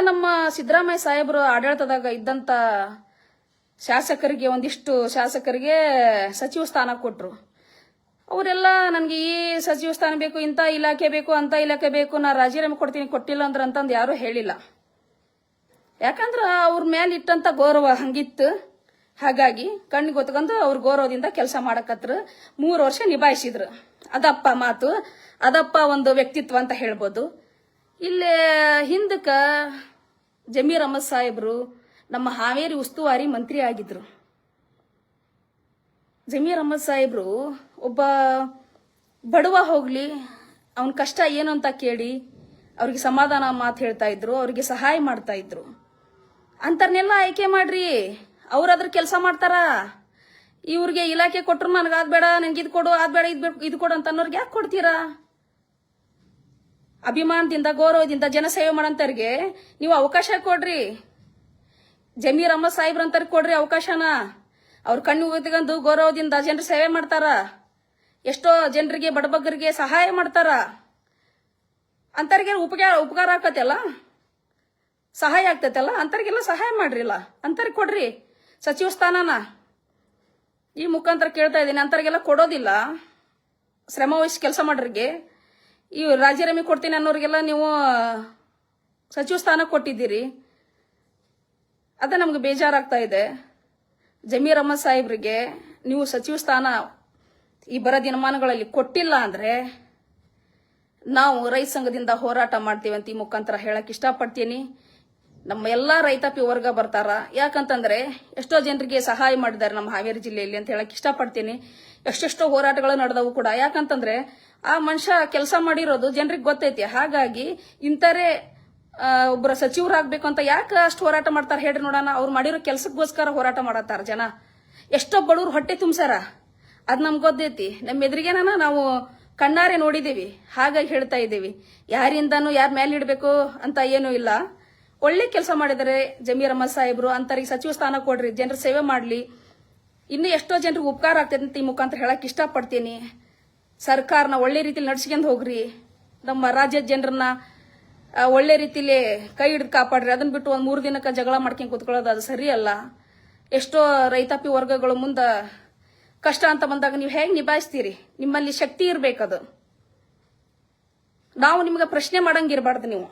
ನಮ್ಮ ಸಿದ್ದರಾಮಯ್ಯ ಸಾಹೇಬರು ಆಡಳಿತದಾಗ ಇದ್ದಂತ ಶಾಸಕರಿಗೆ ಒಂದಿಷ್ಟು ಶಾಸಕರಿಗೆ ಸಚಿವ ಸ್ಥಾನ ಕೊಟ್ರು. ಅವರೆಲ್ಲ ನನಗೆ ಈ ಸಚಿವ ಸ್ಥಾನ ಬೇಕು, ಇಂಥ ಇಲಾಖೆ ಬೇಕು, ಅಂತ ಇಲಾಖೆ ಬೇಕು, ನಾ ರಾಜೀನಾಮೆ ಕೊಡ್ತೀನಿ, ಕೊಟ್ಟಿಲ್ಲ ಅಂದ್ರೆ ಅಂತಂದು ಯಾರೂ ಹೇಳಿಲ್ಲ. ಯಾಕಂದ್ರೆ ಅವ್ರ ಮೇಲೆ ಇಟ್ಟಂತ ಗೌರವ ಹಂಗಿತ್ತು. ಹಾಗಾಗಿ ಕಣ್ಣಿಗೆ ಗೊತ್ಕೊಂಡು ಅವ್ರ ಗೌರವದಿಂದ ಕೆಲಸ ಮಾಡಕತ್ರ 3 ವರ್ಷ ನಿಭಾಯಿಸಿದ್ರು. ಅದಪ್ಪ ಮಾತು, ಅದಪ್ಪ ಒಂದು ವ್ಯಕ್ತಿತ್ವ ಅಂತ ಹೇಳ್ಬೋದು. ಇಲ್ಲೇ ಹಿಂದಕ್ಕ ಜಮೀರ್ ಅಹಮದ್ ಸಾಹೇಬ್ರು ನಮ್ಮ ಹಾವೇರಿ ಉಸ್ತುವಾರಿ ಮಂತ್ರಿ ಆಗಿದ್ರು. ಜಮೀರ್ ಅಹಮದ್ ಸಾಹೇಬ್ರು ಒಬ್ಬ ಬಡವ ಹೋಗ್ಲಿ, ಅವನ ಕಷ್ಟ ಏನು ಅಂತ ಕೇಳಿ ಅವ್ರಿಗೆ ಸಮಾಧಾನ ಮಾತು ಹೇಳ್ತಾ ಇದ್ರು, ಅವ್ರಿಗೆ ಸಹಾಯ ಮಾಡ್ತಾ ಇದ್ರು. ಅಂತರ್ನೆಲ್ಲ ಆಯ್ಕೆ ಮಾಡ್ರಿ, ಅವ್ರಾದ್ರ ಕೆಲಸ ಮಾಡ್ತಾರ. ಇವ್ರಿಗೆ ಇಲಾಖೆ ಕೊಟ್ರು ನನಗೆ ಅದ್ ಬೇಡ, ನನ್ಗೆ ಇದು ಕೊಡು, ಅದ್ ಬೇಡ, ಇದು ಕೊಡು ಅಂತ ಅನ್ನೋರ್ಗೆ ಯಾಕೆ ಕೊಡ್ತೀರಾ? ಅಭಿಮಾನದಿಂದ ಗೌರವದಿಂದ ಜನಸೇವೆ ಮಾಡಂತವ್ರಿಗೆ ನೀವು ಅವಕಾಶ ಕೊಡ್ರಿ. ಜಮೀರ್ ಅಹಮದ್ ಸಾಹೇಬ್ರಂತವ್ರಿಗೆ ಕೊಡ್ರಿ ಅವಕಾಶನ. ಅವ್ರ ಕಣ್ಣು ಓದ್ಕೊಂಡು ಗೌರವದಿಂದ ಜನರ ಸೇವೆ ಮಾಡ್ತಾರ. ಎಷ್ಟೋ ಜನರಿಗೆ ಬಡಬಗ್ಗರಿಗೆ ಸಹಾಯ ಮಾಡ್ತಾರ. ಅಂತವ್ರಿಗೆ ಉಪಕಾರ ಆಕತ್ತಲ್ಲ, ಸಹಾಯ ಆಗ್ತೈತಲ್ಲ, ಅಂತವ್ರಿಗೆಲ್ಲ ಸಹಾಯ ಮಾಡ್ರಿಲ್ಲ, ಅಂತವ್ರಿಗೆ ಕೊಡ್ರಿ ಸಚಿವ ಸ್ಥಾನನ. ಈ ಮುಖಾಂತರ ಕೇಳ್ತಾ ಇದ್ದೀನಿ, ಅಂತವ್ರಿಗೆಲ್ಲ ಕೊಡೋದಿಲ್ಲ. ಶ್ರಮ ವಹಿಸಿ ಕೆಲಸ ಮಾಡ್ರಿಗೆ ಈ ರಾಜೀನಾಮೆ ಕೊಡ್ತೀನಿ ಅನ್ನೋರಿಗೆಲ್ಲ ನೀವು ಸಚಿವ ಸ್ಥಾನ ಕೊಟ್ಟಿದ್ದೀರಿ. ಅದ ನಮ್ಗೆ ಬೇಜಾರಾಗ್ತಾ ಇದೆ. ಜಮೀರ್ ಅಹಮದ್ ಸಾಹೇಬ್ರಿಗೆ ನೀವು ಸಚಿವ ಸ್ಥಾನ ಈ ಬರೋ ದಿನಮಾನಗಳಲ್ಲಿ ಕೊಟ್ಟಿಲ್ಲ ಅಂದ್ರೆ ನಾವು ರೈತ ಸಂಘದಿಂದ ಹೋರಾಟ ಮಾಡ್ತೀವಿ ಅಂತ ಈ ಮುಖಾಂತರ ಹೇಳಕ್ ಇಷ್ಟಪಡ್ತೀನಿ. ನಮ್ಮ ಎಲ್ಲಾ ರೈತಾಪಿ ವರ್ಗ ಬರ್ತಾರ. ಯಾಕಂತಂದ್ರೆ ಎಷ್ಟೋ ಜನರಿಗೆ ಸಹಾಯ ಮಾಡಿದ್ದಾರೆ ನಮ್ಮ ಹಾವೇರಿ ಜಿಲ್ಲೆಯಲ್ಲಿ ಅಂತ ಹೇಳಕ್ ಇಷ್ಟಪಡ್ತೀನಿ. ಎಷ್ಟೆಷ್ಟೋ ಹೋರಾಟಗಳು ನಡೆದವು ಕೂಡ. ಯಾಕಂತಂದ್ರೆ ಆ ಮನುಷ್ಯ ಕೆಲಸ ಮಾಡಿರೋದು ಜನರಿಗೆ ಗೊತ್ತೈತಿ. ಹಾಗಾಗಿ ಇಂಥರೇ ಒಬ್ಬರ ಸಚಿವರಾಗಬೇಕು ಅಂತ ಯಾಕೆ ಅಷ್ಟು ಹೋರಾಟ ಮಾಡ್ತಾರೆ ಹೇಳ್ರಿ ನೋಡೋಣ. ಅವ್ರು ಮಾಡಿರೋ ಕೆಲಸಕ್ಕೋಸ್ಕರ ಹೋರಾಟ ಮಾಡತ್ತಾರ ಜನ. ಎಷ್ಟೋ ಬಡವ್ರು ಹೊಟ್ಟೆ ತುಂಬಿಸಾರ, ಅದ್ ನಮ್ಗೆ ಗೊತ್ತೈತಿ. ನಮ್ಮ ಎದುರಿಗೇನ ನಾವು ಕಣ್ಣಾರೆ ನೋಡಿದೀವಿ. ಹಾಗಾಗಿ ಹೇಳ್ತಾ ಇದ್ದೀವಿ, ಯಾರಿಂದಾನು ಯಾರ ಮೇಲೆ ಇಡಬೇಕು ಅಂತ ಏನೂ ಇಲ್ಲ. ಒಳ್ಳೆ ಕೆಲಸ ಮಾಡಿದರೆ ಜಮೀರ್ ಅಹಮದ್ ಸಾಹೇಬ್ರು, ಅಂತರಿಗೆ ಸಚಿವ ಸ್ಥಾನ ಕೊಡ್ರಿ, ಜನರ ಸೇವೆ ಮಾಡ್ಲಿ. ಇನ್ನು ಎಷ್ಟೋ ಜನರಿಗೆ ಉಪಕಾರ ಆಗ್ತದೆ ಅಂತ ಈ ಮುಖಾಂತರ ಹೇಳಕ್ ಇಷ್ಟಪಡ್ತೀನಿ. ಸರ್ಕಾರನ ಒಳ್ಳೆ ರೀತಿಲಿ ನಡ್ಸ್ಕೊಂಡ್ ಹೋಗ್ರಿ. ನಮ್ಮ ರಾಜ್ಯದ ಜನರನ್ನ ಒಳ್ಳೆ ರೀತಿಲಿ ಕೈ ಹಿಡಿದು ಕಾಪಾಡ್ರಿ. ಅದನ್ನ ಬಿಟ್ಟು ಒಂದ್ 3 ದಿನಕ್ಕೆ ಜಗಳ ಮಾಡ್ಕೊಂಡ್ ಕೂತ್ಕೊಳ್ಳೋದು ಅದು ಸರಿಯಲ್ಲ. ಎಷ್ಟೋ ರೈತಾಪಿ ವರ್ಗಗಳು ಮುಂದ ಕಷ್ಟ ಅಂತ ಬಂದಾಗ ನೀವು ಹೇಗೆ ನಿಭಾಯಿಸ್ತೀರಿ? ನಿಮ್ಮಲ್ಲಿ ಶಕ್ತಿ ಇರ್ಬೇಕದು. ನಾವು ನಿಮ್ಗೆ ಪ್ರಶ್ನೆ ಮಾಡಂಗಿರ್ಬಾರ್ದು ನೀವು.